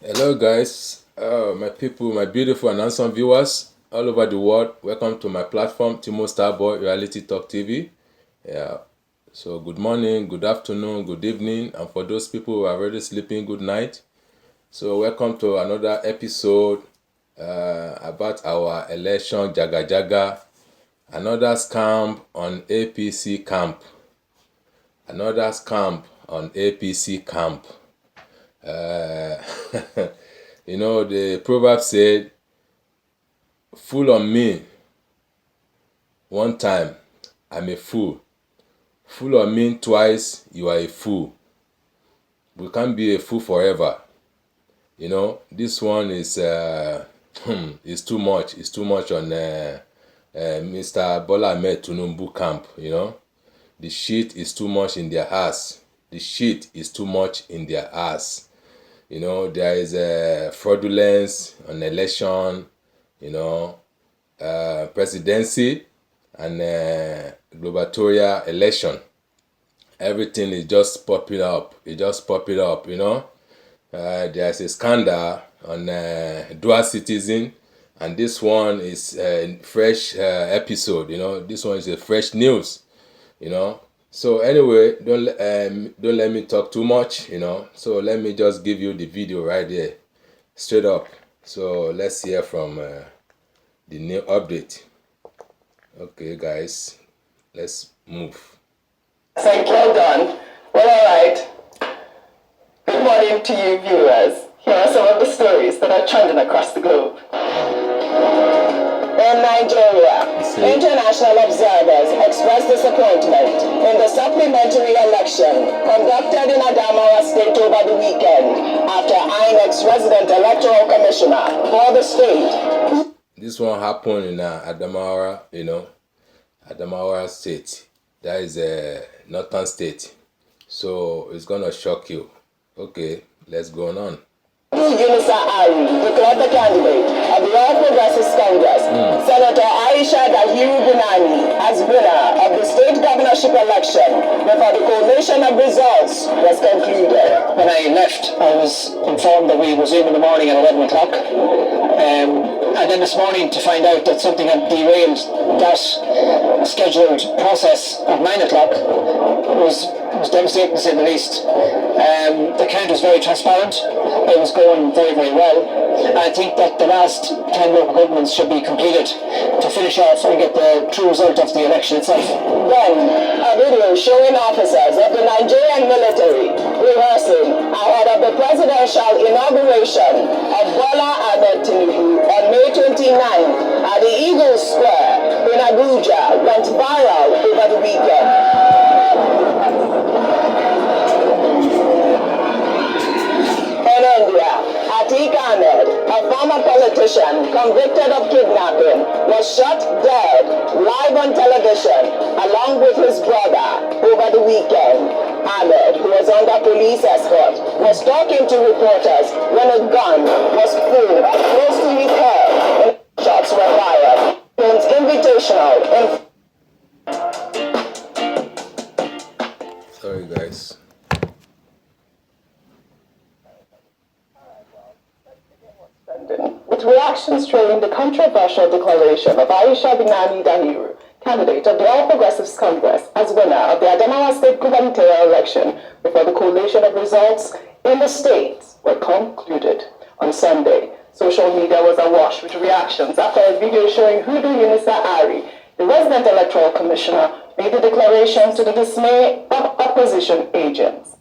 Hello, guys, my people, my beautiful and handsome viewers all over the world. Welcome to my platform, Timo Starboy Reality Talk TV. Yeah, so good morning, good afternoon, good evening, and for those people who are already sleeping, good night. So welcome to another episode about our election jaga jaga. Another scam on APC camp. Another scam on APC camp. The proverb said, "Fool on me one time, I'm a fool. Fool on me twice, you are a fool." We can't be a fool forever. This one is is too much. It's too much on Mr. Bola Ahmed Tinubu camp. The shit is too much in their ass. The shit is too much in their ass. There is a fraudulence on election, presidency and gubernatorial election. Everything is just popping up. It just popping up, There's a scandal on dual citizen, and this one is a fresh episode, This one is a fresh news, So anyway, don't let me talk too much, So let me just give you the video right there, straight up. So let's hear from the new update. Okay, guys, let's move. Thank you, done. Well, all right. Good morning to you, viewers. Here are some of the stories that are trending across the globe. In Nigeria, international observers expressed disappointment in the supplementary election conducted in Adamawa State over the weekend after INEC's resident electoral commissioner for the state. This one happened in Adamawa, Adamawa State. That is a northern state. So it's gonna shock you. Okay, let's go on. Unisa Ari declared the candidate of the All Progressives Congress, Senator Aisha Dahiru Bunani, as winner of the state governorship election before the collation of results was concluded. When I left, I was informed that we resumed in the morning at 11 o'clock. And then this morning to find out that something had derailed that scheduled process at 9 o'clock was devastating, to say the least. The count was very transparent. It was going very, very well. I think that the last 10 local governments should be completed to finish off and get the true result of the election itself. Then, a video showing officers of the Nigerian military rehearsing ahead of the presidential inauguration of Bola Ahmed Tinubu on May 29th at the Eagle Square in Abuja went viral over the weekend. In India, Atiq Ahmed, a former politician convicted of kidnapping, was shot dead live on television along with his brother over the weekend. Ahmed, who was under police escort, was talking to reporters when a gun was pulled close to his head and shots were fired. It's invitational. Sorry, guys. With reactions trailing the controversial declaration of Aisha Binani Dahiru, candidate of the All Progressives Congress, as winner of the Adamawa State gubernatorial election before the collation of results in the state were concluded on Sunday. Social media was awash with reactions after a video showing Hudu Unisa Ari, the resident electoral commissioner, made the declaration to the dismay of opposition agents.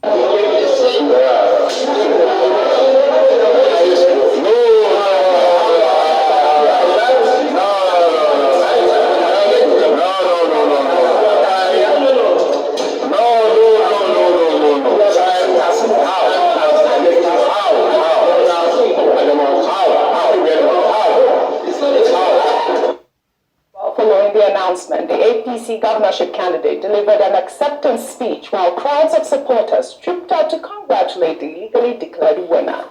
Following the announcement, the APC governorship candidate delivered an acceptance speech while crowds of supporters trooped out to congratulate the legally declared winner.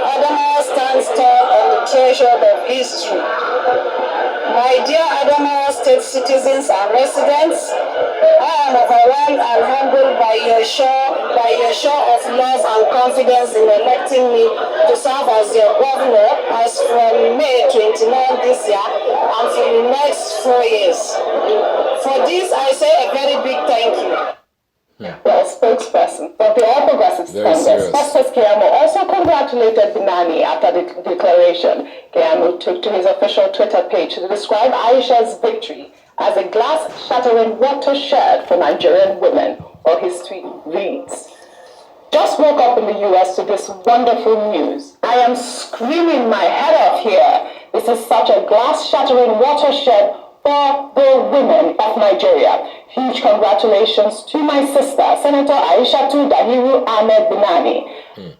Adamawa stands tall on the threshold of history. My dear Adamawa State citizens and residents, I am overwhelmed well and humbled by your show of love and confidence in electing me to serve as your governor as from May 29 this year and for the next 4 years. For this, I say a very big thank you. Well, spokesperson for the All Progressives Congress, Festus Keyamo, also congratulated Binani after the declaration. Keyamo took to his official Twitter page to describe Aisha's victory as a glass-shattering watershed for Nigerian women, or his tweet reads, "Just woke up in the US to this wonderful news. I am screaming my head off here. This is such a glass-shattering watershed for the women of Nigeria. Huge congratulations to my sister, Senator Aishatu Dahiru Ahmed Binani.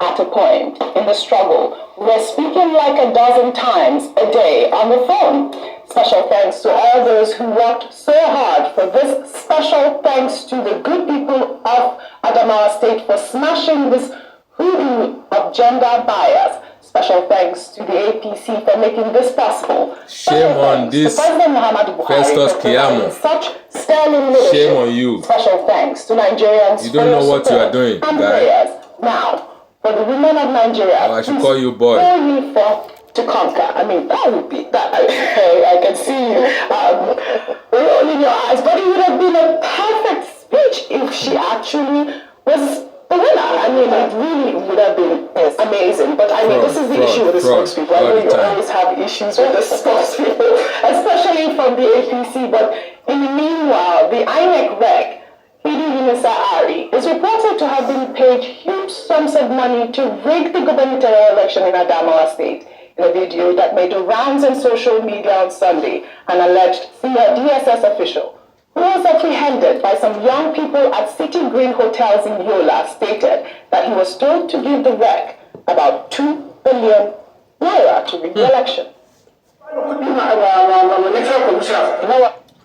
At a point in the struggle, we're speaking like a dozen times a day on the phone. Special thanks to all those who worked so hard for this. Special thanks to the good people of Adamawa State for smashing this hoodoo of gender bias. Special thanks to the APC for making this possible. Shame on this Festus Keyamo. Such sterling leadership. Shame on you. Special thanks to Nigerians. You don't know what you are doing, guy. Now, for the women of Nigeria, I should call you boy. Only for to conquer. I mean, that would be that. I can see you rolling your eyes, but it would have been a perfect speech if she actually was the winner. I mean, it really would have been amazing. But I mean, this is the issue with the spokespeople. I know you always have issues with the spokespeople, especially from the APC. But in the meanwhile, the INEC rec, Mr. Ari, is reported to have been paid huge sums of money to rig the gubernatorial election in Adamawa State. In a video that made the rounds on social media on Sunday, an alleged senior DSS official who was apprehended by some young people at City Green Hotels in Yola stated that he was told to give the rec about 2 billion naira to rig the election.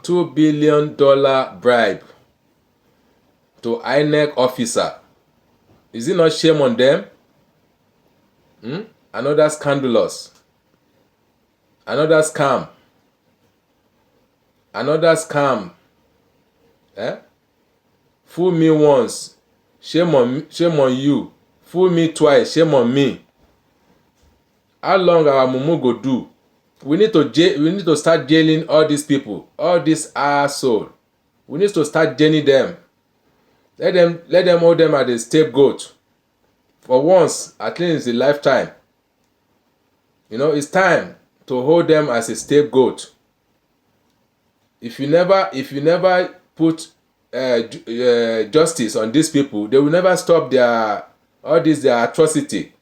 $2 billion bribe to INEC officer. Is it not shame on them? Another scandalous. Another scam. Another scam. Fool me once, shame on you. Fool me twice, shame on me. How long our mumu go do? We need to start jailing all these people, all these assholes. We need to start jailing them. Let them hold them as a scapegoat. For once, at least in a lifetime. You know, it's time to hold them as a scapegoat. If you never put justice on these people, they will never stop their atrocity.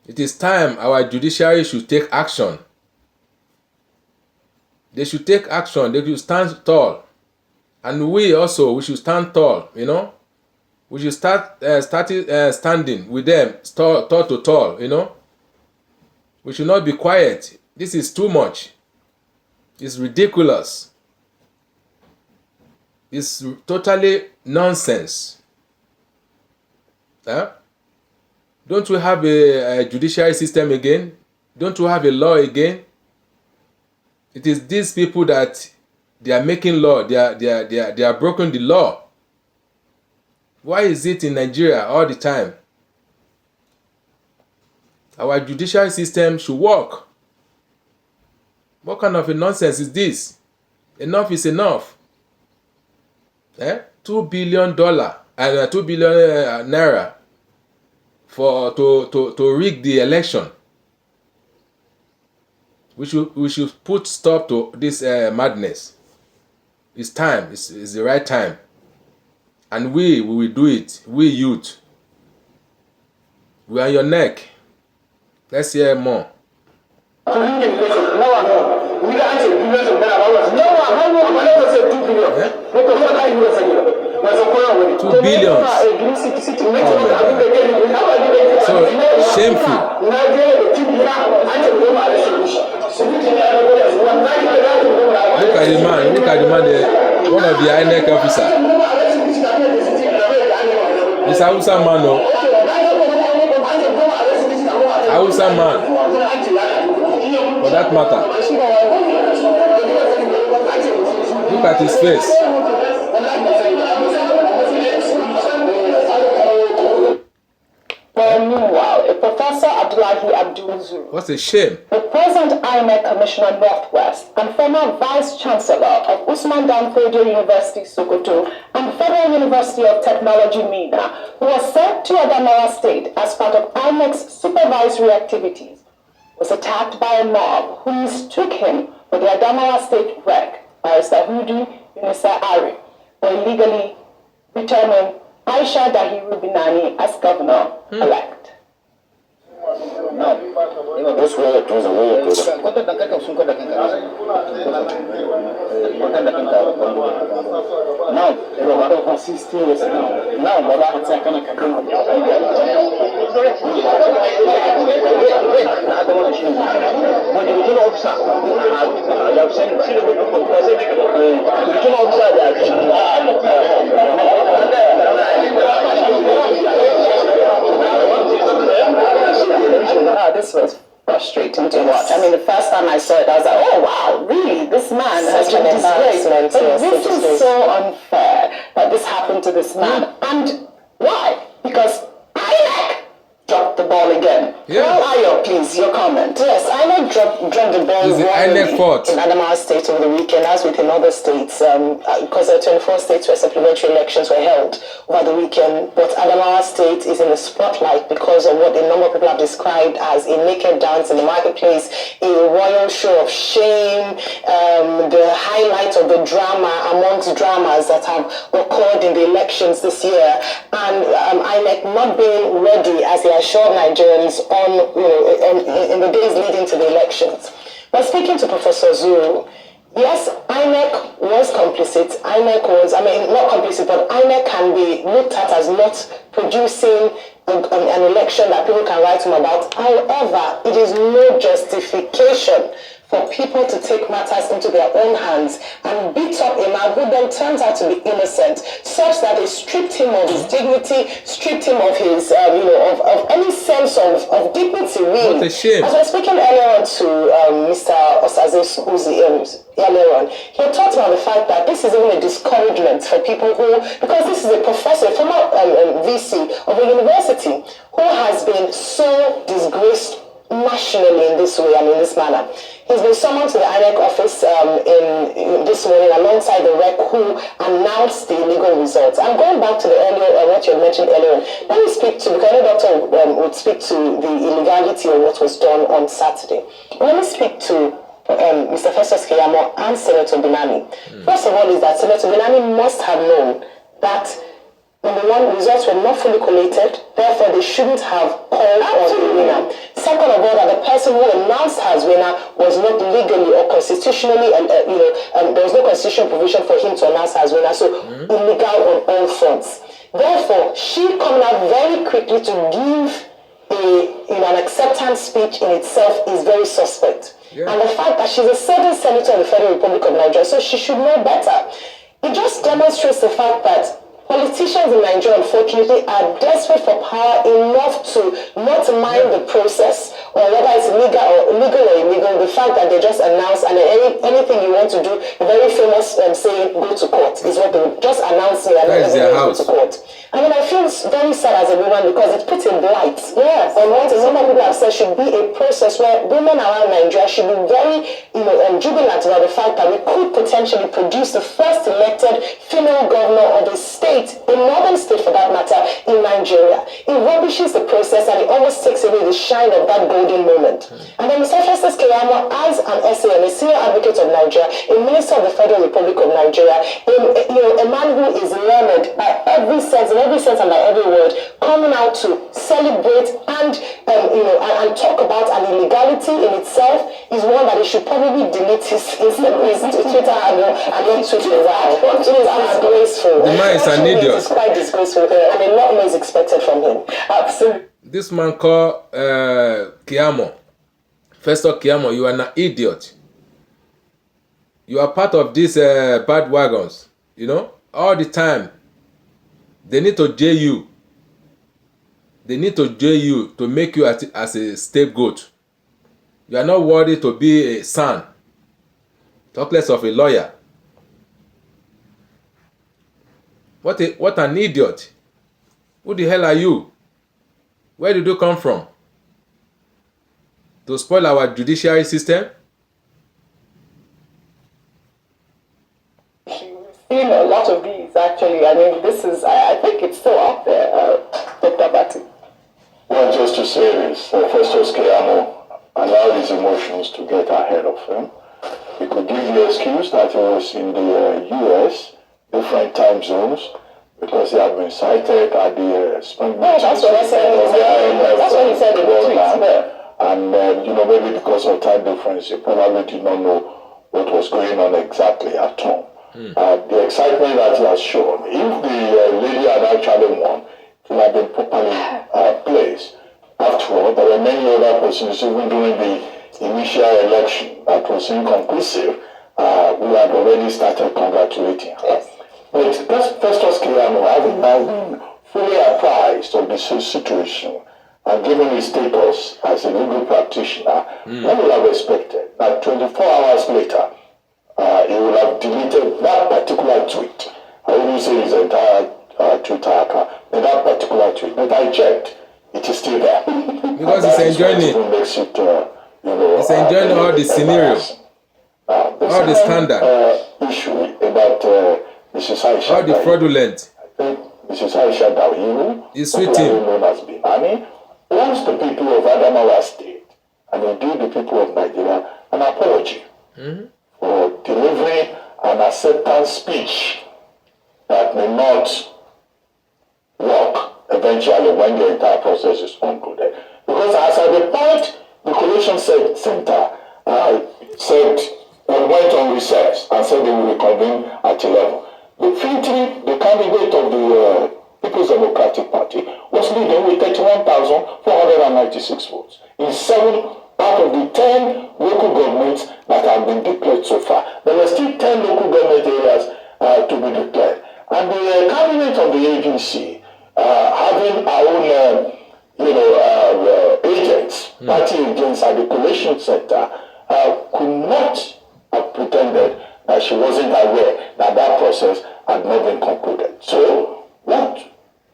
It is time our judiciary should take action. They should take action. They should stand tall. And we should stand tall, you know. We should start standing with them, tall to tall, you know. We should not be quiet. This is too much. It's ridiculous. It's totally nonsense. Don't we have a judiciary system again? Don't we have a law again? It is these people that they are making law. They are breaking the law. Why is it in Nigeria all the time? Our judiciary system should work. What kind of a nonsense is this? Enough is enough. $2 billion and 2 billion naira to rig the election. We should put stop to this madness. It's time. It's the right time. And we will do it. We youth. We are on your neck. Let's hear more. $2 billion. So shameful. Look at the man, one of the INEC officer. It's Hausa man, no? Hausa man. For that matter. Look at his face. Abdul Zuru. What's a shame? The present INEC Commissioner Northwest and former Vice Chancellor of Usman Dan Fodio University, Sokoto, and Federal University of Technology, Mina, who was sent to Adamawa State as part of INEC's supervisory activities, was attacked by a mob who mistook him for the Adamawa State Rec, Barrister Hudu Unisa Ari, for illegally returning Aisha Dahiru Binani as governor-elect. Now, This was frustrating to watch. I mean, the first time I saw it, I was like, oh wow, really? This man has been disgraced. But this is so unfair that this happened to this man. And why? Because INEC dropped the ball again. Yeah. Well, Ayo, please, your comment. Yes, INEC dropped the ball Is the INEC fault? in Adamawa State over the weekend, as with in other states, because the 24 states where supplementary elections were held over the weekend. But Adamawa State is in the spotlight because of what a number of people have described as a naked dance in the marketplace, a royal show of shame, the highlight of the drama amongst dramas that have occurred in the elections this year, and INEC not being ready, as they assured Nigerians, on in the days leading to the elections. But speaking to Professor Zuru, yes, INEC was complicit. INEC was, not complicit, but INEC can be looked at as not producing an election that people can write home about. However, it is no justification for people to take matters into their own hands and beat up a man who then turns out to be innocent, such that they stripped him of his dignity, stripped him of his, of any sense of dignity, really. What a shame. As I was speaking earlier on to Mr. Osaze Uzi earlier on, he had talked about the fact that this is even a discouragement for people who, because this is a professor, a former VC of a university, who has been so disgraced nationally in this way and in this manner. He's been summoned to the INEC office in this morning alongside the rec who announced the illegal results. I'm going back to the earlier, what you had mentioned earlier on. Let me speak to, because I know Doctor would speak to the illegality of what was done on Saturday. Let me speak to Mr. Festus Keyamo and Senator Binani. First of all is that Senator Binani must have known that number one, results were not fully collated, therefore they shouldn't have called on the winner. Second of all, that the person who announced her as winner was not legally or constitutionally, there was no constitutional provision for him to announce her as winner, so illegal on all fronts. Therefore, she coming out very quickly to give an acceptance speech in itself is very suspect. Yeah. And the fact that she's a certain senator of the Federal Republic of Nigeria, so she should know better. It just demonstrates the fact that politicians in Nigeria, unfortunately, are desperate for power enough to not mind the process, or whether it's legal or illegal, the fact that they just announce, and anything you want to do, the very famous saying, go to court, is what they just announce it and then go to court. I mean, I feel very sad as a woman because it puts a blight on what a number of people have said should be a process where women around Nigeria should be very jubilant about the fact that we could potentially produce the first elected female governor of a state, a northern state for that matter, in Nigeria. It rubbishes the process and it almost takes away the shine of that golden moment. And then Mr. Festus Keyamo, as an SAN, a senior advocate of Nigeria, a minister of the Federal Republic of Nigeria, a man who is learned by every sense and by every word, coming out to celebrate and talk about an illegality in itself is one that he should probably delete his Twitter handle and not tweet for a while. It is disgraceful. The man is an idiot. It's quite disgraceful, and a lot more is expected from him. Absolutely. This man called Keyamo, Festus Keyamo, you are an idiot. You are part of these bad wagons, all the time. They need to jail you. They need to jail you to make you as a scapegoat. You are not worthy to be a son. Talk less of a lawyer. What an idiot. Who the hell are you? Where did you come from? to spoil our judiciary system? Seen a lot of these actually. I mean, this is, I think it's still up there, Dr. Bati. Well, just to say this, Festus Keyamo allowed his emotions to get ahead of him. He could give the excuse that he was in the US, different time zones, because he had been cited at the spring meeting That's what I said. That's what he said in the tweet. Yeah. And, maybe because of time difference, he probably did not know what was going on exactly at home. The excitement that he has shown, if the lady had actually won, it would have been properly placed. After all, there were many other persons, even during the initial election that was inconclusive, who had already started congratulating her. Yes. But Festus Keyamo, having now been fully apprised of the situation and given his status as a legal practitioner, one would have expected that 24 hours later, he would have deleted that particular tweet. I wouldn't say his entire Twitter account, but that particular tweet. But I checked, it is still there. Because he's enjoying it. Makes it, He's enjoying all the scenario, all the scandal, issue about Mrs. Aisha. all the fraudulent. I think Mrs. Aisha Dawiru, It's sweeting. known as Binani, wants the people of Adamawa State, and indeed the people of Nigeria, an apology for delivering an acceptance speech that may not work eventually when the entire process is concluded. Because as at the point the Collation Center said went on recess and said they will reconvene at 11, the filtering, the candidate of the People's Democratic Party, was leading with 31,496 votes in 7 out of the 10 local governments that have been declared so far. There were still 10 local government areas to be declared. And the candidate of the APC, having our own, agents, party agents at the Collation Center, could not have pretended that she wasn't aware that that process had not been concluded. So, what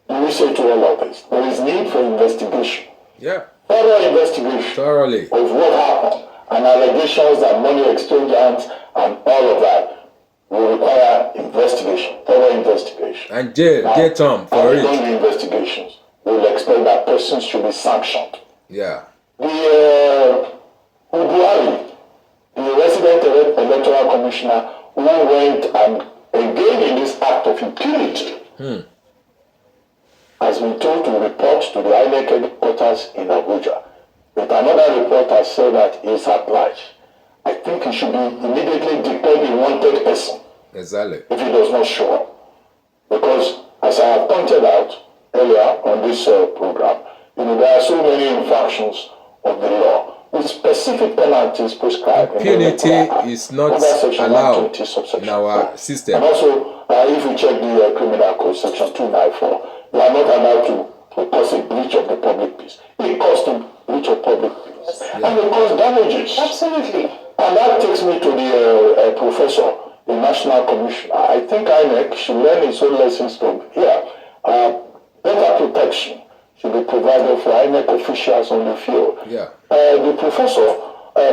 do we say to all of this? There is need for investigation. Yeah. Thorough investigation Thoroughly. of what happened, and allegations that money exchange hands and all of that will require investigation, thorough investigation. And jail term for Having done it. the investigations, we will expect that persons should be sanctioned. Yeah. The Uduari, the resident electoral commissioner who went and engaged in this act of impunity, has been told to report to the INEC headquarters in Abuja. But another report has said that he is at large. I think he should be immediately declared a wanted person Exactly. if he does not show up. Because, as I have pointed out earlier on this program, there are so many infractions of the law with specific penalties prescribed. Impunity is not allowed in our system. And also, if you check the criminal code, section 294, you are not allowed to cause a breach of the public peace. It caused a breach of public peace. And it caused damages. Absolutely. And that takes me to the professor, the national commissioner. I think INEC should learn his own lessons from here. Better protection should be provided for INEC officials on the field. Yeah. The professor,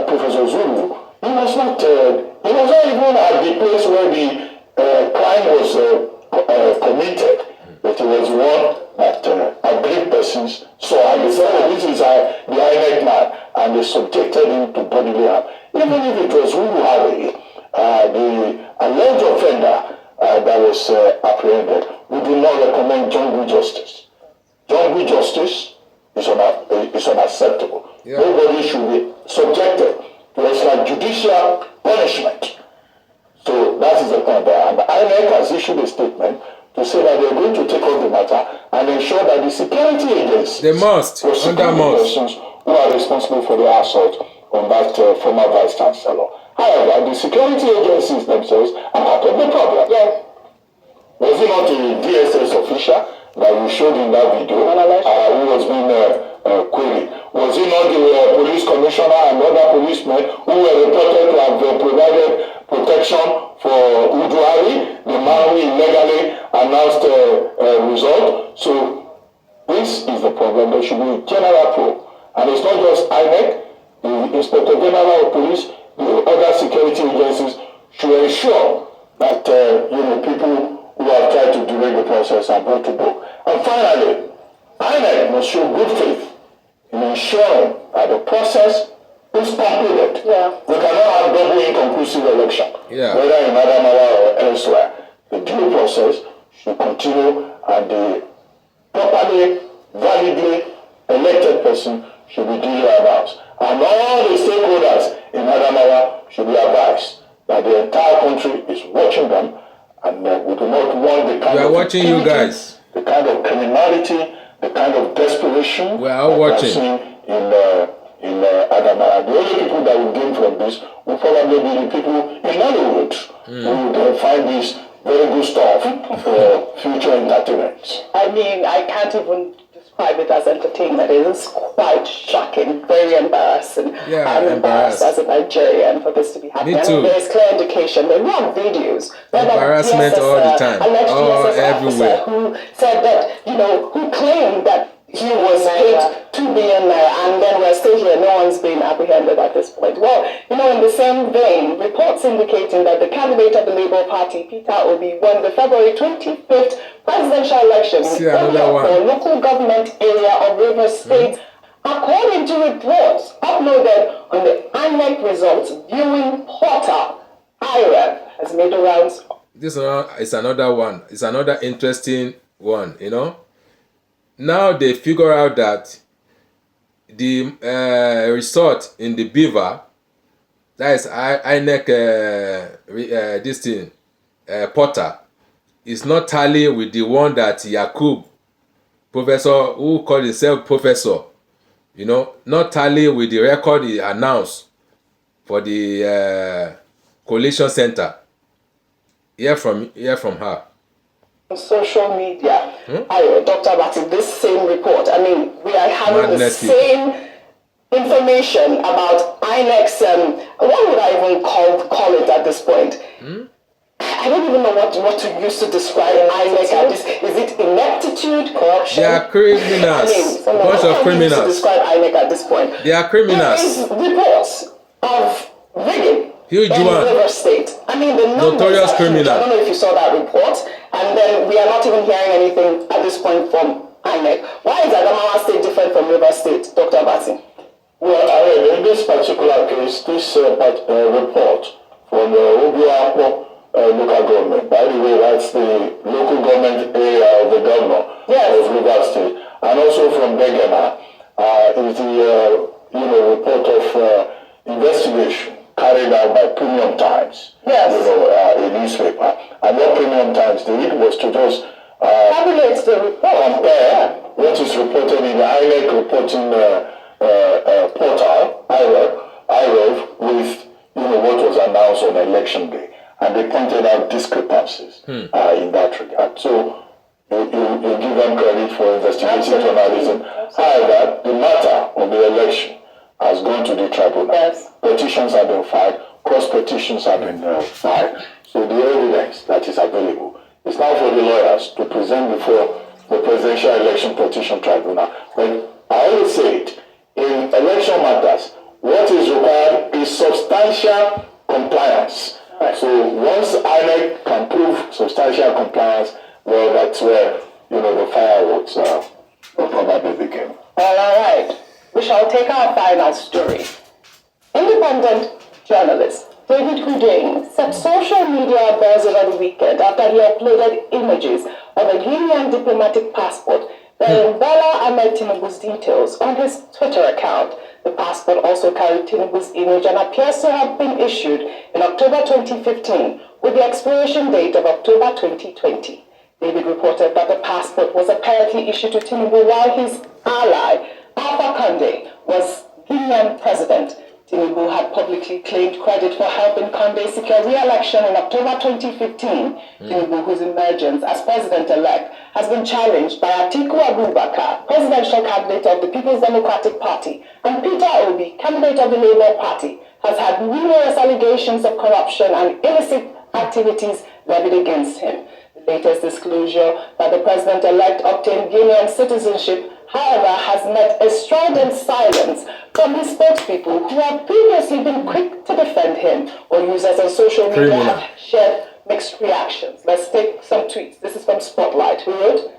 Professor Zulu, he was not even at the place where the crime was committed, but he was one that aggrieved persons saw, and they said, oh, this is the INEC man, and they subjected him to bodily harm. Even if it was Zulu Harry, the alleged offender that was apprehended, we do not recommend jungle justice. Jungle justice is unacceptable. Yeah. Nobody should be subjected to extrajudicial punishment. So that is the point there. And INEC has issued a statement to say that they are going to take on the matter and ensure that the security agencies They must, prosecute under the must. persons who are responsible for the assault on that former vice chancellor. However, the security agencies themselves are part of the problem. Yeah. Was it not a DSS official that we showed in that video who was being queried? Was it not the police commissioner and other policemen who were reported to have provided protection for Uduari, the man who illegally announced a result? So this is the problem. There should be a general probe. And it's not just INEC. the Inspector General of Police, the other security agencies should ensure that people who have tried to delay the process are brought to book. And finally, INEC must show good faith in ensuring that the process is concluded. Yeah. We cannot have double inconclusive election, whether in Adamawa or elsewhere. The due process should continue, and the properly, validly elected person should be duly announced. And all the stakeholders in Adamawa should be advised that the entire country is watching them, and we do not want the kind of watching you guys, the kind of criminality, the kind of desperation we are all watching in Adamawa. The only people that will gain from this will probably be the people in Hollywood who will find this very good stuff for future entertainment. I mean, I can't even describe it as entertainment. It is quite shocking, very embarrassing. Yeah, I'm embarrassed as a Nigerian for this to be happening. Me too. There is clear indication. There were videos. Embarrassment all the time. Alleged everywhere. Who said that, who claimed that he was paid 2 billion naira, and then we're still here. No one's been apprehended at this point. Well, in the same vein, reports indicating that the candidate of the Labour Party, Peter Obi, won the February 25th presidential election in the local government area of Rivers State, according to reports uploaded on the INEC results viewing portal. IREV has made the rounds. This is another one. It's another interesting one, Now they figure out that the resort in the Beaver, that is INEC this thing, Porter, is not tally with the one that Yakub, professor who called himself professor, not tally with the record he announced for the coalition center. Hear from her. Social media. Dr. Bati, this same report. I mean, we are having the same information about INEC's, what would I even call it at this point? I don't even know what to use to describe INEC at this. Is it ineptitude, corruption? They are criminals. A bunch of criminals. To describe INEC at this point. They are criminals. There is reports of rigging. Huge in one. River State. I mean, the numbers notorious are criminal. Huge. I don't know if you saw that report. And then we are not even hearing anything at this point from INEC. Why is Adamawa State different from River State, Dr. Bati? Well, in this particular case, this report from the Obiapo local government, by the way, that's the local government area of the governor of River State, and also from Begema, is the report of investigation carried out by Premium Times, a newspaper. And what Premium Times did was to just tabulate the report. Compare what is reported in the INEC reporting portal, IREV, with what was announced on election day. And they pointed out discrepancies in that regard. So you give them credit for investigative journalism. However, the matter of the election has gone to the tribunal. Petitions have been filed, cross petitions have been filed. So the evidence that is available is now for the lawyers to present before the Presidential Election Petition Tribunal. But I always say it, in election matters, what is required is substantial compliance. So once INEC can prove substantial compliance, well, that's where the fireworks will probably begin. All right. We shall take our final story. Independent journalist David Hudane set social media buzz over the weekend after he uploaded images of a Guinean diplomatic passport bearing Bola Ahmed Tinubu's details on his Twitter account. The passport also carried Tinubu's image and appears to have been issued in October 2015 with the expiration date of October 2020. David reported that the passport was apparently issued to Tinubu while his ally, Alpha Conde, was Guinean president. Tinubu had publicly claimed credit for helping Conde secure re-election in October 2015. Tinubu, whose emergence as president-elect has been challenged by Atiku Abubakar, presidential candidate of the People's Democratic Party, and Peter Obi, candidate of the Labour Party, has had numerous allegations of corruption and illicit activities levied against him. The latest disclosure that the president-elect obtained Guinean citizenship however, has met a strident silence from his spokespeople who have previously been quick to defend him, or users on social media Criminal. have shared mixed reactions. Let's take some tweets. This is from Spotlight, who wrote,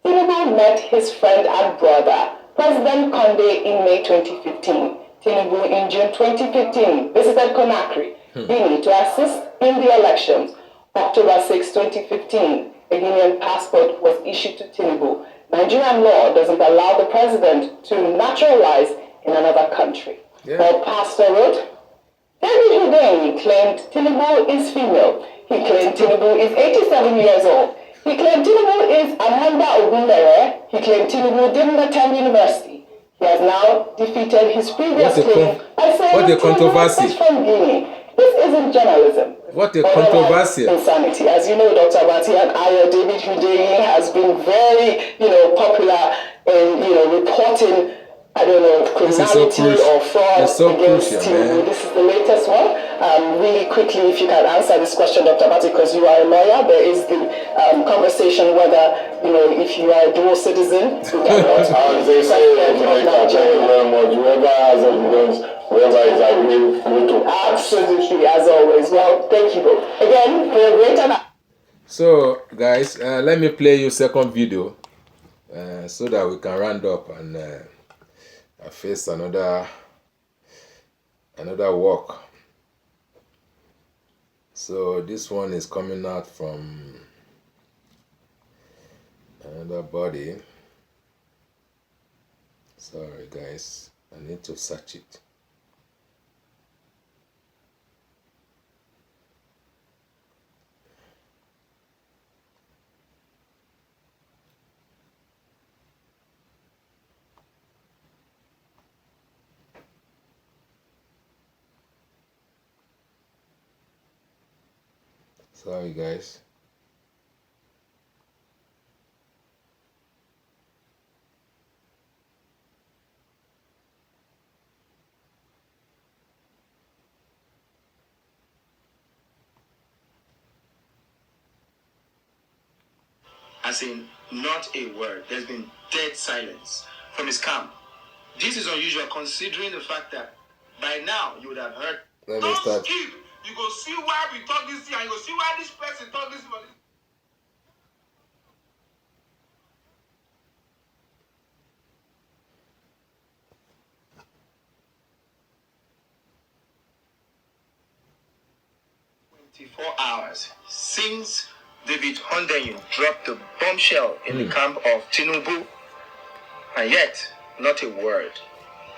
Tinubu met his friend and brother, President Conde, in May 2015. Tinubu in June 2015 visited Conakry, Guinea, to assist in the elections. October 6, 2015, a Guinean passport was issued to Tinubu. Nigerian law doesn't allow the president to naturalize in another country. Yeah. Or Pastor wrote, David Hussein claimed Tinubu is female. He claimed Tinubu is 87 years old. He claimed Tinubu is Amanda Ogunlere. He claimed Tinubu didn't attend university. He has now defeated his previous claim by saying Tinubu is from Guinea. This isn't journalism. What a controversy. Insanity. As you know, Dr. Bati and David Hussein has been very, popular in, reporting, criminality or fraud against Tinubu. This is the latest one. Really quickly, if you can answer this question, Dr. Bati, because you are a lawyer, there is the conversation whether, if you are a dual citizen, you cannot. As they say in Jamaica, thank you very much. Whoever has evidence, whoever is agreed to. Absolutely, as always. Well, thank you both. Again, for a great analysis. So, guys, let me play you second video so that we can round up and face another walk. So this one is coming out from another body. Sorry guys, I need to search it. Sorry guys. As in, not a word. There's been dead silence from his camp. This is unusual considering the fact that by now you would have heard. Don't skip. You go see why we talk this thing, and you go see why this person talk this. Hours since David Hundeyin dropped the bombshell in the camp of Tinubu, and yet not a word.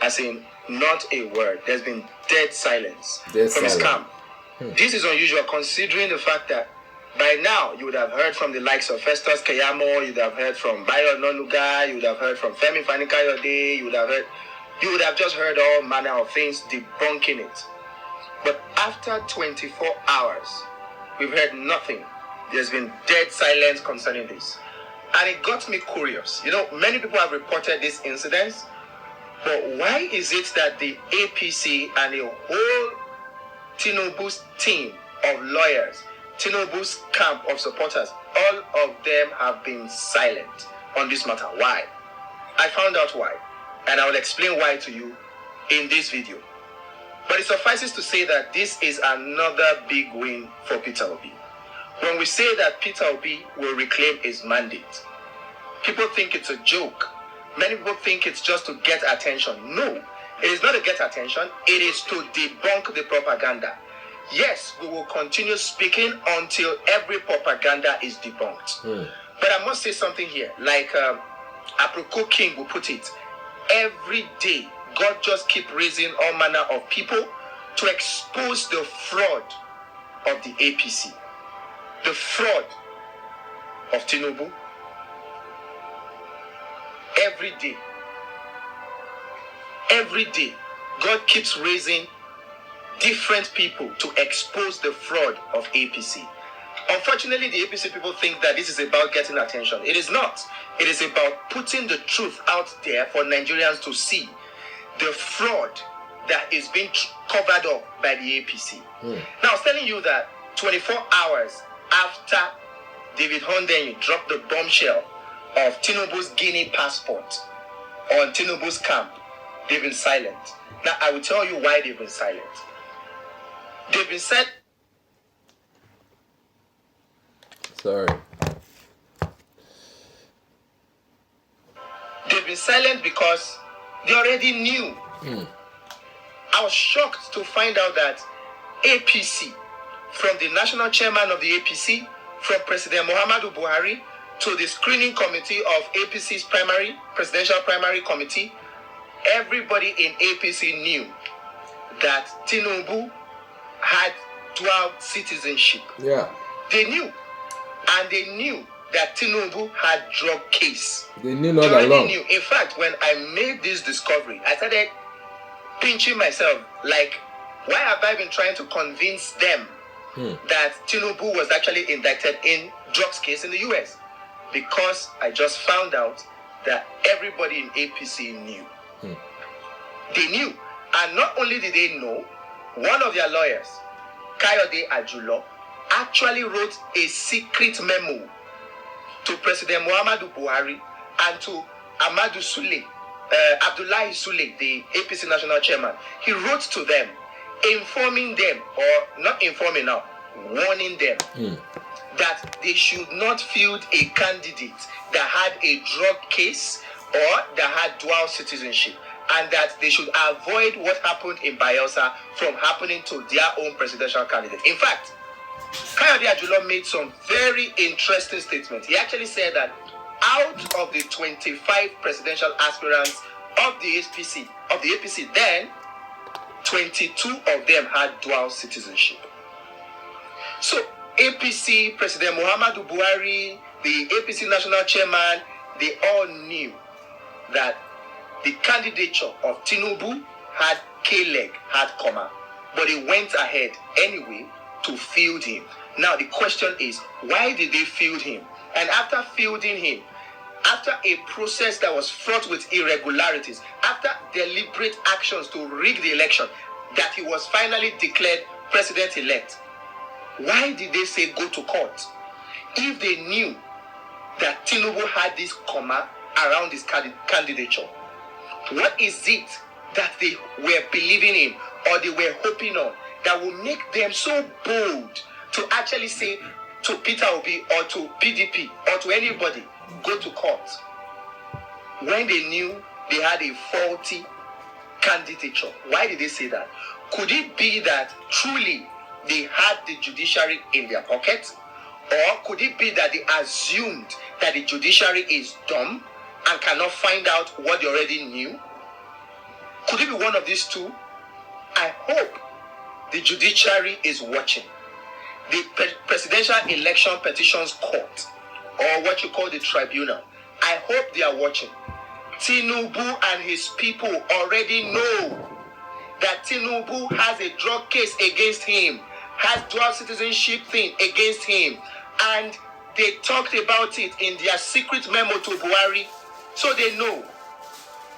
As in, not a word. There's been dead silence from his camp. This is unusual considering the fact that by now you would have heard from the likes of Festus Keyamo, you would have heard from Bayo Nonuga, you would have heard from Femi Fani-Kayode, you would have just heard all manner of things debunking it. But after 24 hours, we've heard nothing. There's been dead silence concerning this. And it got me curious. Many people have reported this incident, but why is it that the APC and the whole Tinubu's team of lawyers, Tinubu's camp of supporters, all of them have been silent on this matter? Why? I found out why, and I will explain why to you in this video. But it suffices to say that this is another big win for Peter Obi. When we say that Peter Obi will reclaim his mandate, people think it's a joke. Many people think it's just to get attention. No, it is not to get attention. It is to debunk the propaganda. Yes, we will continue speaking until every propaganda is debunked. But I must say something here. Like Aproko King will put it, every day, God just keep raising all manner of people to expose the fraud of the APC, the fraud of Tinubu. Every day, God keeps raising different people to expose the fraud of APC. Unfortunately, the APC people think that this is about getting attention. It is not. It is about putting the truth out there for Nigerians to see the fraud that is being covered up by the APC. Now, I was telling you that 24 hours after David Hundeyin dropped the bombshell of Tinubu's Guinea passport, on Tinubu's camp, they've been silent. Now, I will tell you why they've been silent. They've been silent. Sorry. They've been silent because they already knew. I was shocked to find out that APC, from the national chairman of the APC, from President Muhammadu Buhari, to the screening committee of APC's presidential primary committee, everybody in APC knew that Tinubu had dual citizenship. Yeah. They knew. And they knew that Tinubu had drug case. They knew not They already alone. knew. In fact, when I made this discovery, I started pinching myself, like, why have I been trying to convince them that Tinubu was actually indicted in drugs case in the US? Because I just found out that everybody in APC knew. They knew. And not only did they know, one of their lawyers, Kayode Ajulo, actually wrote a secret memo to President Muhammadu Buhari and to Abdullahi Sule, the APC national chairman. He wrote to them, informing them, or not informing now, warning them that they should not field a candidate that had a drug case or that had dual citizenship, and that they should avoid what happened in Bayelsa from happening to their own presidential candidate. In fact, Kayode Ajulo made some very interesting statements. He actually said that out of the 25 presidential aspirants of the APC then, 22 of them had dual citizenship. So APC, President Muhammadu Buhari, the APC national chairman, they all knew that the candidature of Tinubu had K-leg, had comma, but they went ahead anyway to field him. Now the question is, why did they field him? And after fielding him, after a process that was fraught with irregularities, after deliberate actions to rig the election, that he was finally declared president-elect, why did they say go to court? If they knew that Tinubu had this comma around his candidature, what is it that they were believing in or they were hoping on that will make them so bold to actually say to Peter Obi or to PDP or to anybody, go to court, when they knew they had a faulty candidature? Why did they say that? Could it be that truly they had the judiciary in their pocket? Or could it be that they assumed that the judiciary is dumb and cannot find out what they already knew? Could it be one of these two? I hope the judiciary is watching. The Presidential Election Petitions Court, or what you call the tribunal, I hope they are watching. Tinubu and his people already know that Tinubu has a drug case against him, has dual citizenship thing against him, and they talked about it in their secret memo to Buhari, so they know.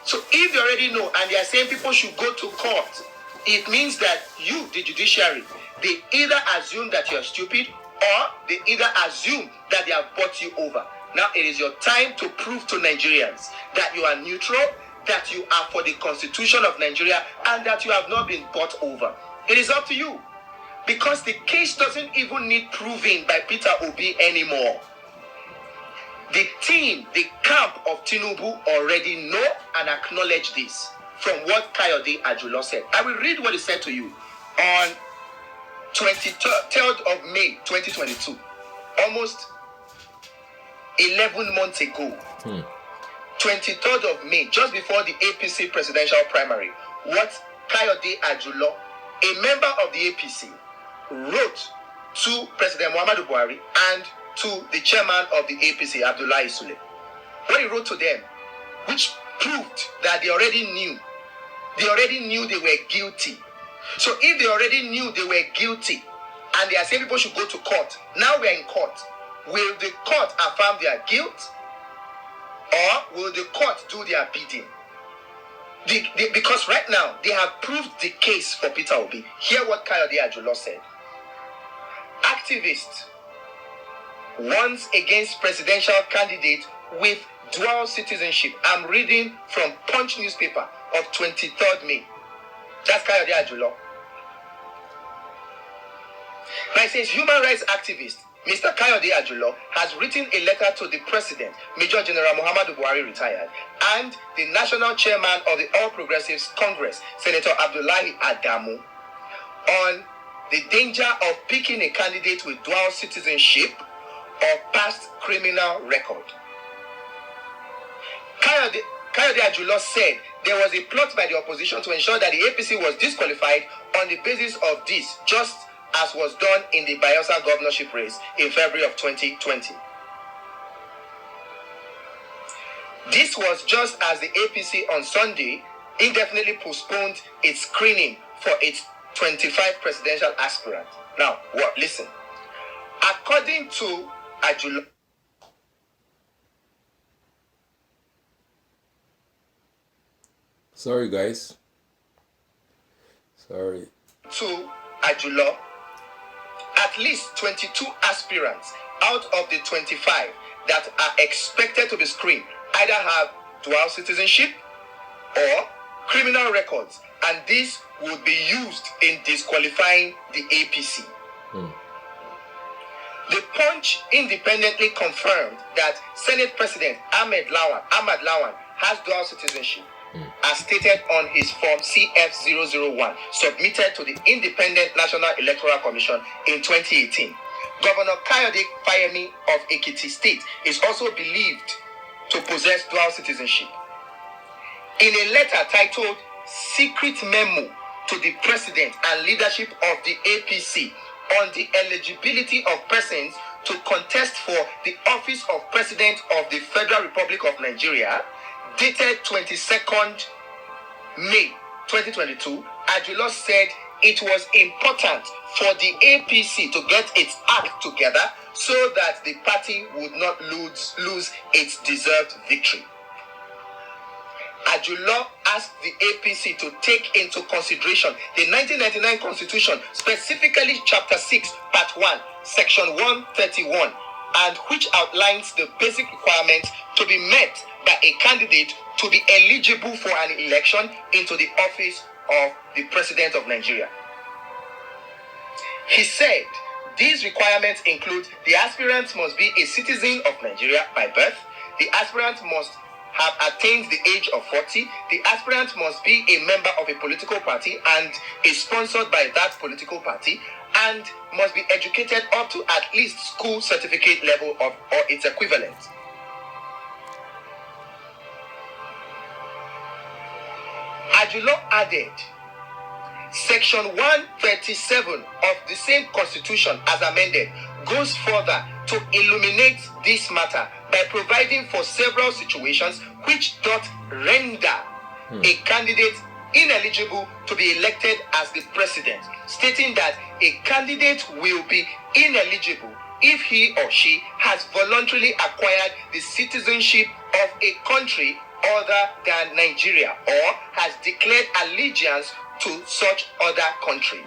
So if they already know and they are saying people should go to court, it means that you, the judiciary, they either assume that you're stupid or they either assume that they have bought you over. Now it is your time to prove to Nigerians that you are neutral, that you are for the Constitution of Nigeria, and that you have not been bought over. It is up to you. Because the case doesn't even need proving by Peter Obi anymore. The team, the camp of Tinubu already know and acknowledge this from what Kayode Ajulo said. I will read what he said to you on 23rd of May 2022, almost 11 months ago. 23rd of May, just before the APC presidential primary, what Kayode Ajulo, a member of the APC, wrote to President Muhammadu Buhari and to the chairman of the APC, Abdullahi Sule. What he wrote to them, which proved that they already knew they were guilty. So if they already knew they were guilty and they are saying people should go to court, now we are in court. Will the court affirm their guilt or will the court do their bidding? Because right now they have proved the case for Peter Obi. Hear what Kayode Ajulo said. Activist warns against presidential candidate with dual citizenship. I'm reading from Punch newspaper of 23rd May. That's Kayode Ajulo. Now it says human rights activist Mr. Kayode Ajulo has written a letter to the President, Major General Muhammadu Buhari retired, and the National Chairman of the All Progressives Congress, Senator Abdullahi Adamu, on the danger of picking a candidate with dual citizenship or past criminal record. Kayode Ajulo said there was a plot by the opposition to ensure that the APC was disqualified on the basis of this, just as was done in the Bayelsa governorship race in February of 2020. This was just as the APC on Sunday indefinitely postponed its screening for its 25 presidential aspirants. Now, what? Listen. According to Ajulo, sorry guys. Sorry. To Ajulo, at least 22 aspirants out of the 25 that are expected to be screened either have dual citizenship or criminal records, and this would be used in disqualifying the APC. The Punch independently confirmed that Senate President Ahmad Lawan has dual citizenship, as stated on his form CF001 submitted to the Independent National Electoral Commission in 2018. Governor Kayode Fayemi of Ekiti State is also believed to possess dual citizenship. In a letter titled Secret Memo to the President and Leadership of the APC on the eligibility of persons to contest for the office of President of the Federal Republic of Nigeria, dated 22nd May 2022, Ajulo said it was important for the APC to get its act together so that the party would not lose its deserved victory. Ajulo asked the APC to take into consideration the 1999 Constitution, specifically Chapter 6, Part 1, Section 131, and which outlines the basic requirements to be met by a candidate to be eligible for an election into the office of the President of Nigeria. He said these requirements include the aspirant must be a citizen of Nigeria by birth, the aspirant must have attained the age of 40, the aspirant must be a member of a political party and is sponsored by that political party, and must be educated up to at least school certificate level of or its equivalent. Ajulo added, Section 137 of the same Constitution as amended goes further to illuminate this matter by providing for several situations which doth render a candidate ineligible to be elected as the president, stating that a candidate will be ineligible if he or she has voluntarily acquired the citizenship of a country other than Nigeria or has declared allegiance to such other country.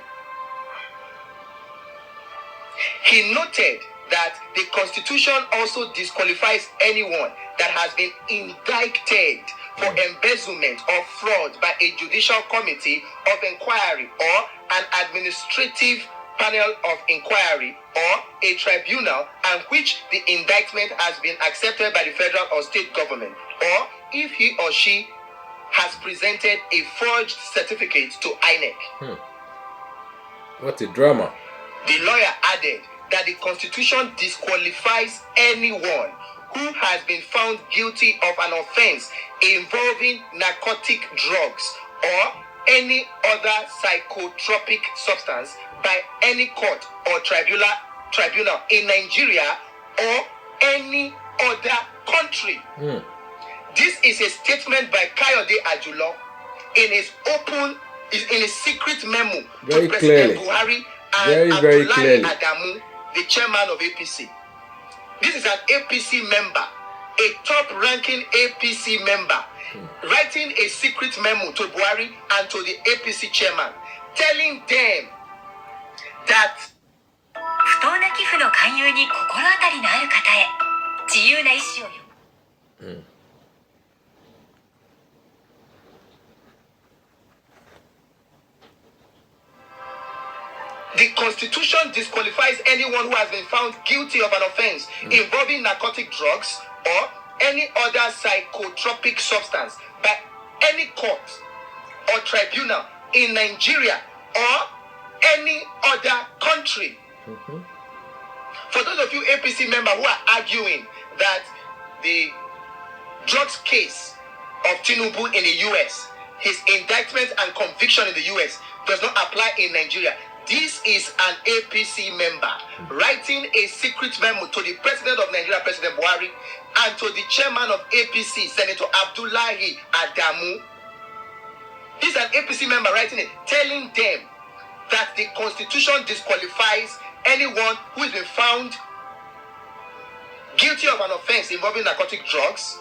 He noted that the Constitution also disqualifies anyone that has been indicted for embezzlement or fraud by a judicial committee of inquiry or an administrative panel of inquiry or a tribunal, and which the indictment has been accepted by the federal or state government, or if he or she has presented a forged certificate to INEC. What a drama. The lawyer added that the Constitution disqualifies anyone who has been found guilty of an offense involving narcotic drugs or any other psychotropic substance by any court or tribunal in Nigeria or any other country. This is a statement by Kayode Ajulo in his secret memo very to President clearly. Buhari and Very Abdullahi clearly. Adamu, the chairman of APC. This is an APC member, a top-ranking APC member, writing a secret memo to Buhari and to the APC chairman, telling them that 不当な寄付の勧誘に心当たりのある方へ自由な意思を The Constitution disqualifies anyone who has been found guilty of an offense involving narcotic drugs or any other psychotropic substance by any court or tribunal in Nigeria or any other country. For those of you APC members who are arguing that the drugs case of Tinubu in the US, his indictment and conviction in the US does not apply in Nigeria, this is an APC member writing a secret memo to the President of Nigeria, President Buhari, and to the chairman of APC, Senator Abdullahi Adamu. This is an APC member writing it, telling them that the Constitution disqualifies anyone who has been found guilty of an offense involving narcotic drugs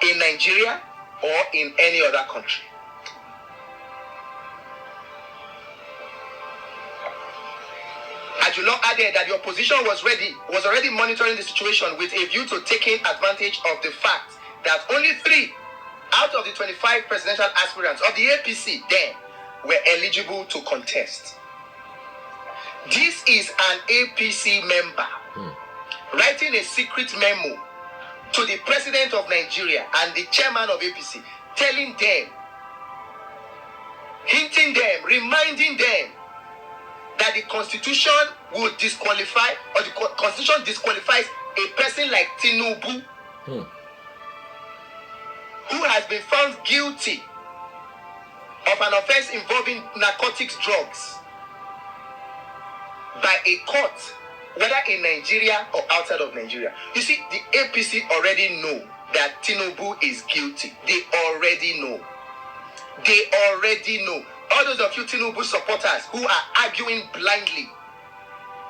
in Nigeria or in any other country. Ajulo added that the opposition was already monitoring the situation with a view to taking advantage of the fact that only 3 out of the 25 presidential aspirants of the APC then were eligible to contest. This is an APC member writing a secret memo to the president of Nigeria and the chairman of APC, telling them, hinting them, reminding them that the Constitution would disqualify, or the Constitution disqualifies a person like Tinubu, who has been found guilty of an offense involving narcotics drugs by a court, whether in Nigeria or outside of Nigeria. You see, the APC already know that Tinubu is guilty. They already know. They already know. All those of you Tinubu supporters who are arguing blindly,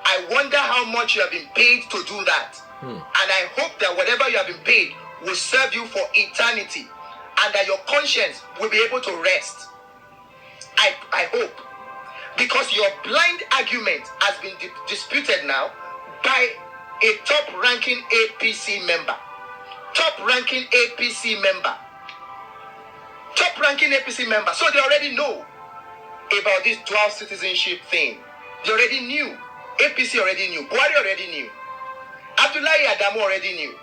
I wonder how much you have been paid to do that. And I hope that whatever you have been paid will serve you for eternity, and that your conscience will be able to rest. I hope. Because your blind argument has been disputed now by a top-ranking APC member. Top-ranking APC member. Top-ranking APC member. So they already know about this dual citizenship thing. They already knew. APC already knew. Buhari already knew. Abdullahi Adamu already knew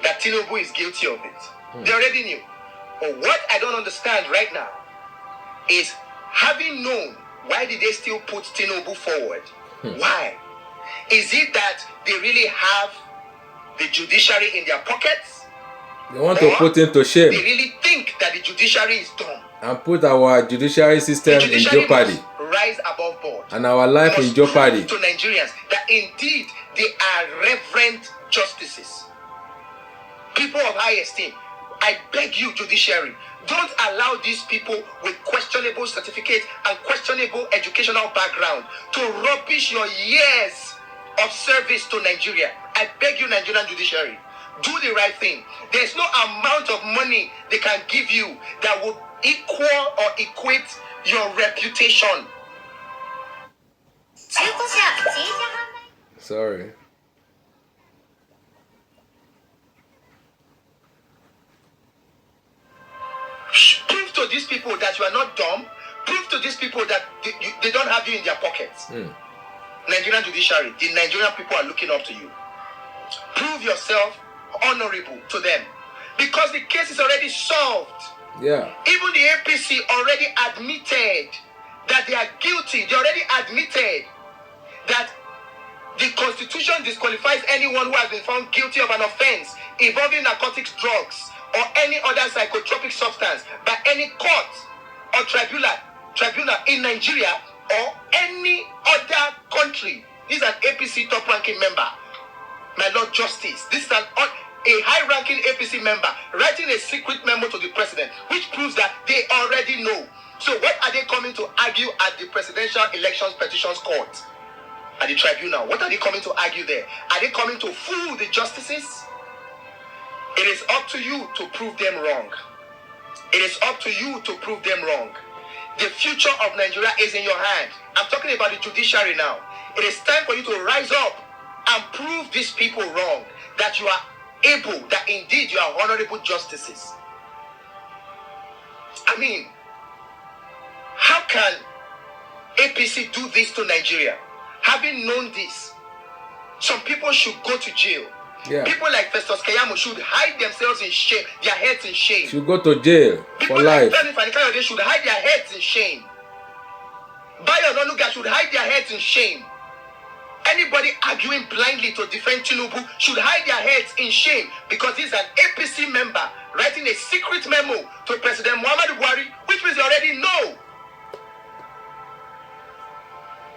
that Tinubu is guilty of it. They already knew. But what I don't understand right now is, having known, why did they still put Tinubu forward? Why? Is it that they really have the judiciary in their pockets? They want to put him to shame. They really think that the judiciary is dumb And put our judiciary system in jeopardy. Rise above board. And our life in jeopardy. To Nigerians that indeed they are reverend justices. People of high esteem. I beg you, judiciary, don't allow these people with questionable certificate and questionable educational background to rubbish your years of service to Nigeria. I beg you, Nigerian judiciary, do the right thing. There's no amount of money they can give you that would equal or equate your reputation. Sorry. Prove to these people that you are not dumb. Prove to these people that they don't have you in their pockets. Nigerian judiciary, the Nigerian people are looking up to you. Prove yourself honorable to them. Because the case is already solved. Yeah. Even the APC already admitted that they are guilty. They already admitted that the Constitution disqualifies anyone who has been found guilty of an offense involving narcotics, drugs, or any other psychotropic substance by any court or tribunal in Nigeria or any other country. This is an APC top-ranking member, my Lord Justice. This is a high-ranking APC member writing a secret memo to the president, which proves that they already know. So what are they coming to argue at the Presidential Elections Petitions Court? At the tribunal? What are they coming to argue there? Are they coming to fool the justices? It is up to you to prove them wrong. It is up to you to prove them wrong. The future of Nigeria is in your hand. I'm talking about the judiciary now. It is time for you to rise up and prove these people wrong. That you are able, that indeed you are honorable justices. I mean, how can APC do this to Nigeria? Having known this, some people should go to jail. Yeah. People like Festus Keyamo should hide themselves in shame, their heads in shame. Should go to jail People for like life. Femi Fani-Kayode should hide their heads in shame. Bayo Onanuga should hide their heads in shame. Anybody arguing blindly to defend Tinubu should hide their heads in shame, because he's an APC member writing a secret memo to President Muhammadu Buhari, which means they already know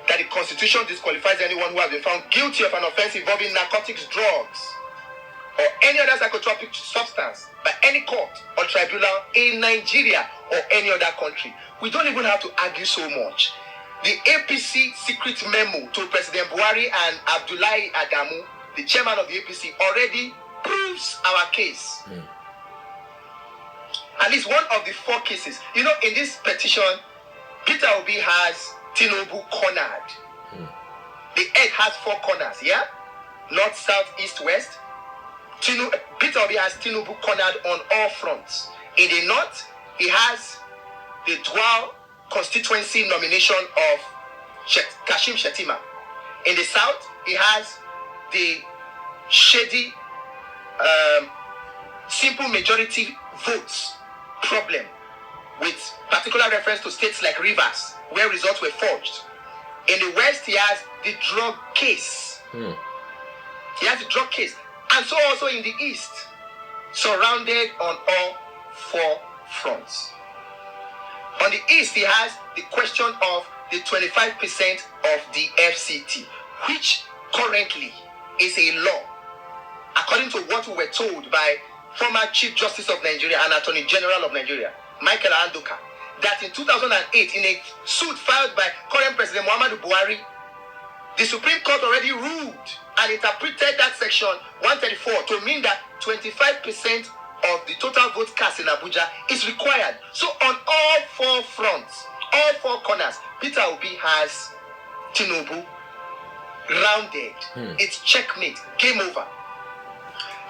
that the Constitution disqualifies anyone who has been found guilty of an offense involving narcotics, drugs, or any other psychotropic substance by any court or tribunal in Nigeria or any other country. We don't even have to argue so much. The APC secret memo to President Buhari and Abdullahi Adamu, the chairman of the APC, already proves our case. At least one of the 4 cases. You know, in this petition, Peter Obi has Tinubu cornered. The egg has 4 corners, yeah? North, south, east, west. Peter Obi has Tinubu cornered on all fronts. In the north, he has the dual constituency nomination of Kashim Shettima. In the south, he has the shady simple majority votes problem, with particular reference to states like Rivers, where results were forged. In the west, he has the drug case. He has the drug case. And so also in the east, surrounded on all 4 fronts. On the east, he has the question of the 25% of the FCT, which currently is a law, according to what we were told by former Chief Justice of Nigeria and Attorney General of Nigeria, Michael Anduka, that in 2008, in a suit filed by current President Muhammadu Buhari, the Supreme Court already ruled and interpreted that section 134 to mean that 25% of the total vote cast in Abuja is required. So on all 4 fronts, all 4 corners, Peter Obi has Tinubu rounded. It's checkmate, game over.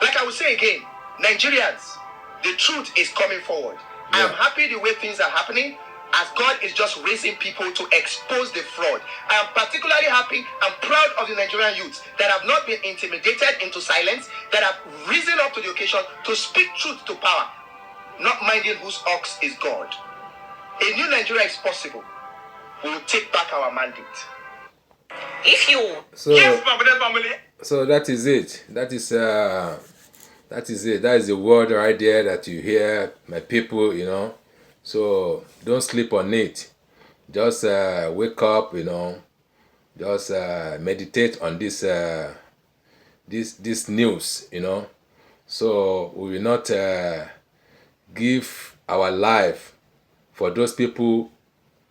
Like I will say again, Nigerians, the truth is coming forward. I am happy the way things are happening, as God is just raising people to expose the fraud. I am particularly happy and proud of the Nigerian youth that have not been intimidated into silence, that have risen up to the occasion to speak truth to power, not minding whose ox is God. A new Nigeria is possible. We will take back our mandate. If you... So that is it. That is it. That is the word right there that you hear, my people, you know. So don't sleep on it. Just wake up, you know. Just meditate on this this news, you know. So we will not give our life for those people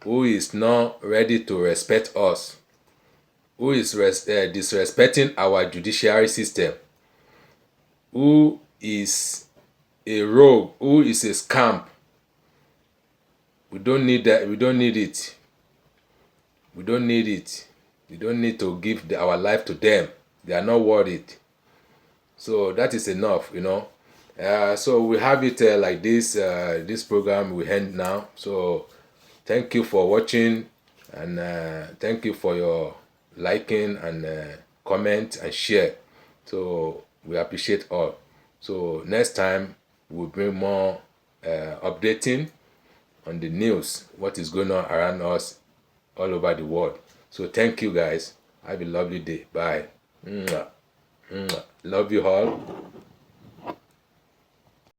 who is not ready to respect us, who is disrespecting our judiciary system, who is a rogue, who is a scamp. We don't need that. We don't need it. We don't need it. We don't need to give our life to them. They are not worth it. So that is enough, you know. So we have it like this. This program will end now. So thank you for watching, and thank you for your liking and comment and share. So we appreciate all. So next time we'll bring more updating on the news, what is going on around us all over the world. So thank you guys. Have a lovely day. Bye. Mwah. Mwah. Love you all.